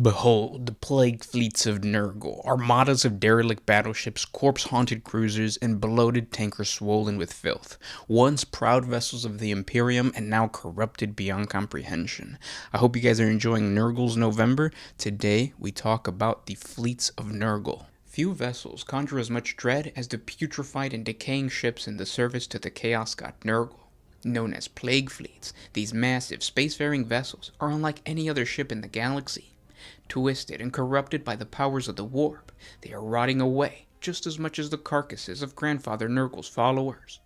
Behold the plague fleets of Nurgle, armadas of derelict battleships, corpse-haunted cruisers, and bloated tankers swollen with filth, once proud vessels of the Imperium and now corrupted beyond comprehension. I hope you guys are enjoying Nurgle's November. Today we talk about the fleets of Nurgle. Few vessels conjure as much dread as the putrefied and decaying ships in the service to the Chaos god Nurgle. Known as plague fleets, these massive spacefaring vessels are unlike any other ship in the galaxy. Twisted and corrupted by the powers of the warp, they are rotting away just as much as the carcasses of Grandfather Nurgle's followers.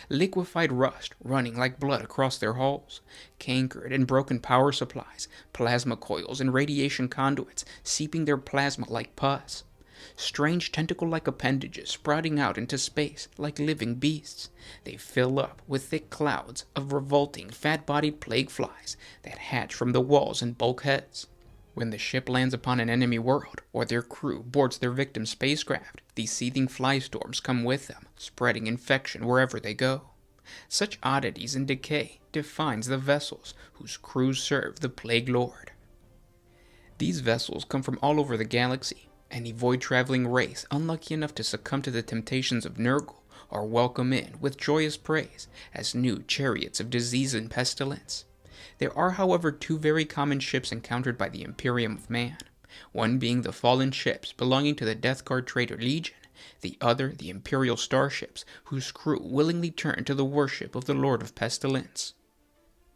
Liquefied rust running like blood across their hulls, cankered and broken power supplies, plasma coils and radiation conduits seeping their plasma like pus. Strange tentacle-like appendages sprouting out into space like living beasts. They fill up with thick clouds of revolting, fat-bodied plague flies that hatch from the walls and bulkheads. When the ship lands upon an enemy world, or their crew boards their victim's spacecraft, these seething fly storms come with them, spreading infection wherever they go. Such oddities and decay defines the vessels whose crews serve the Plague Lord. These vessels come from all over the galaxy. Any void-traveling race unlucky enough to succumb to the temptations of Nurgle are welcome in with joyous praise as new chariots of disease and pestilence. There are, however, two very common ships encountered by the Imperium of Man, one being the fallen ships belonging to the Death Guard Traitor Legion, the other the Imperial starships whose crew willingly turn to the worship of the Lord of Pestilence.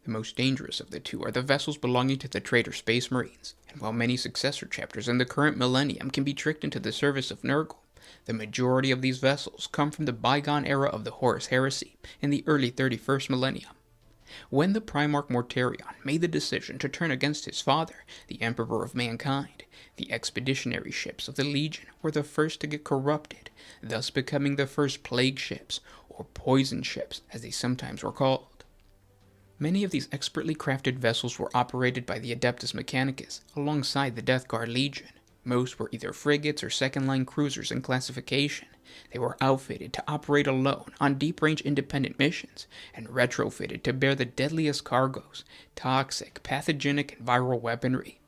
The most dangerous of the two are the vessels belonging to the Traitor Space Marines, and while many successor chapters in the current millennium can be tricked into the service of Nurgle, the majority of these vessels come from the bygone era of the Horus Heresy in the early 31st millennium. When the Primarch Mortarion made the decision to turn against his father, the Emperor of Mankind, the expeditionary ships of the Legion were the first to get corrupted, thus becoming the first plague ships, or poison ships as they sometimes were called. Many of these expertly crafted vessels were operated by the Adeptus Mechanicus alongside the Death Guard Legion. Most were either frigates or second-line cruisers in classification. They were outfitted to operate alone on deep-range independent missions, and retrofitted to bear the deadliest cargoes, toxic, pathogenic, and viral weaponry.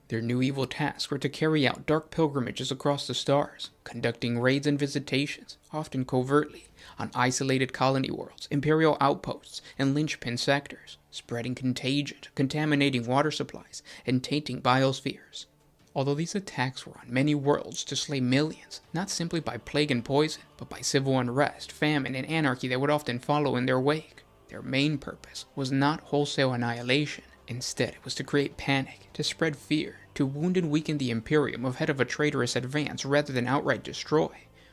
Their new evil tasks were to carry out dark pilgrimages across the stars, conducting raids and visitations, often covertly, on isolated colony worlds, Imperial outposts, and linchpin sectors, spreading contagion, contaminating water supplies, and tainting biospheres. Although these attacks were on many worlds to slay millions, not simply by plague and poison, but by civil unrest, famine, and anarchy that would often follow in their wake, their main purpose was not wholesale annihilation. Instead, it was to create panic, to spread fear, to wound and weaken the Imperium ahead of a traitorous advance rather than outright destroy.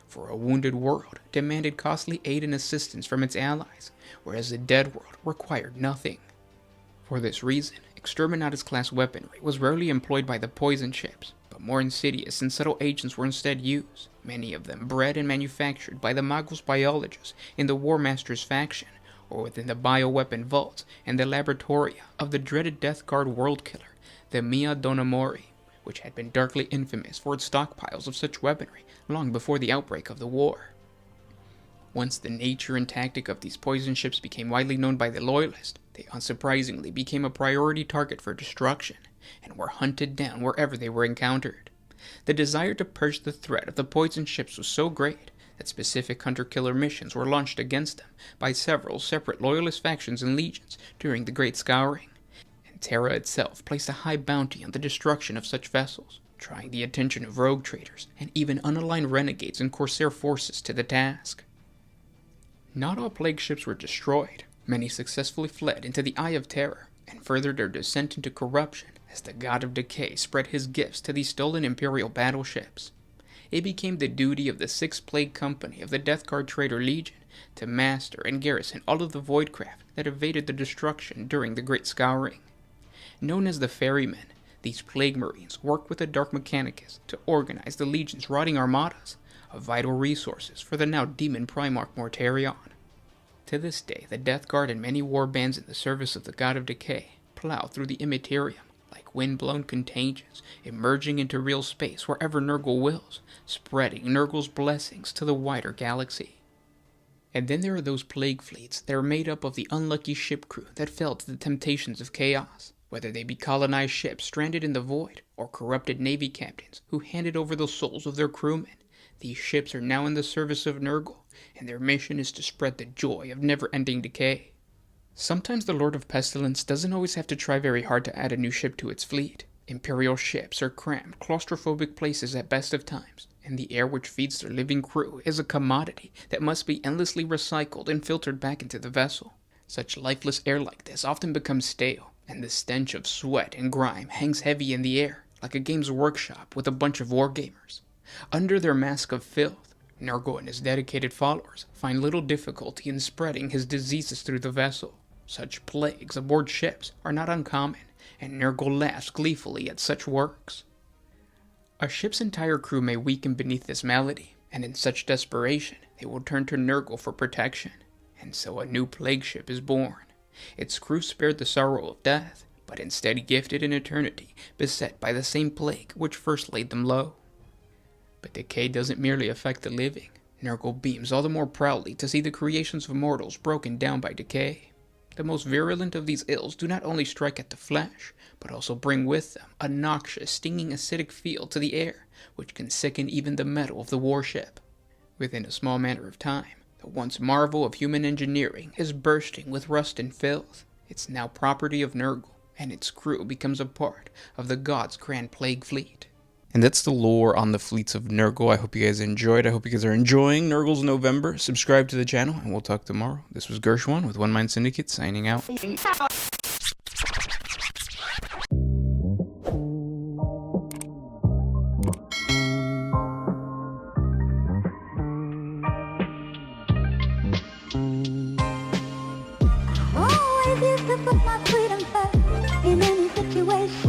For a wounded world demanded costly aid and assistance from its allies, whereas the dead world required nothing. For this reason, Exterminatus-class weaponry was rarely employed by the poison ships, but more insidious and subtle agents were instead used, many of them bred and manufactured by the Magos biologists in the War Master's faction, or within the bioweapon vaults and the laboratoria of the dreaded Death Guard world killer, the Mia Donamori, which had been darkly infamous for its stockpiles of such weaponry long before the outbreak of the war. Once the nature and tactic of these poison ships became widely known by the Loyalist, they unsurprisingly became a priority target for destruction, and were hunted down wherever they were encountered. The desire to purge the threat of the poison ships was so great that specific hunter-killer missions were launched against them by several separate Loyalist factions and legions during the Great Scouring, and Terra itself placed a high bounty on the destruction of such vessels, drawing the attention of rogue traders and even unaligned renegades and corsair forces to the task. Not all plague ships were destroyed. Many successfully fled into the Eye of Terror, and furthered their descent into corruption as the god of Decay spread his gifts to these stolen Imperial battleships. It became the duty of the Sixth Plague Company of the Death Guard Traitor Legion to master and garrison all of the voidcraft that evaded the destruction during the Great Scouring. Known as the Ferrymen, these Plague Marines worked with the Dark Mechanicus to organize the Legion's rotting Armadas, of vital resources for the now demon Primarch Mortarion. To this day, the Death Guard and many war bands in the service of the God of Decay plow through the Immaterium like wind-blown contagions, emerging into real space wherever Nurgle wills, spreading Nurgle's blessings to the wider galaxy. And then there are those plague fleets that are made up of the unlucky ship crew that fell to the temptations of chaos, Whether they be colonized ships stranded in the void, or corrupted navy captains who handed over the souls of their crewmen, these ships are now in the service of Nurgle, and their mission is to spread the joy of never-ending decay. Sometimes the Lord of Pestilence doesn't always have to try very hard to add a new ship to its fleet. Imperial ships are cramped, claustrophobic places at best of times, and the air which feeds their living crew is a commodity that must be endlessly recycled and filtered back into the vessel. Such lifeless air like this often becomes stale, and the stench of sweat and grime hangs heavy in the air, like a games workshop with a bunch of wargamers. Under their mask of filth, Nurgle and his dedicated followers find little difficulty in spreading his diseases through the vessel. Such plagues aboard ships are not uncommon, and Nurgle laughs gleefully at such works. A ship's entire crew may weaken beneath this malady, and in such desperation they will turn to Nurgle for protection. And so a new plague ship is born. Its crew spared the sorrow of death, but instead gifted an eternity beset by the same plague which first laid them low. But decay doesn't merely affect the living. Nurgle beams all the more proudly to see the creations of mortals broken down by decay. The most virulent of these ills do not only strike at the flesh, but also bring with them a noxious, stinging acidic feel to the air, which can sicken even the metal of the warship. Within a small matter of time, the once marvel of human engineering is bursting with rust and filth. It's now property of Nurgle, and its crew becomes a part of the God's Grand Plague Fleet. And that's the lore on the fleets of Nurgle. I hope you guys enjoyed. I hope you guys are enjoying Nurgle's November. Subscribe to the channel, and we'll talk tomorrow. This was Gershwan with One Mind Syndicate, signing out. Always used to put my freedom first in any situation.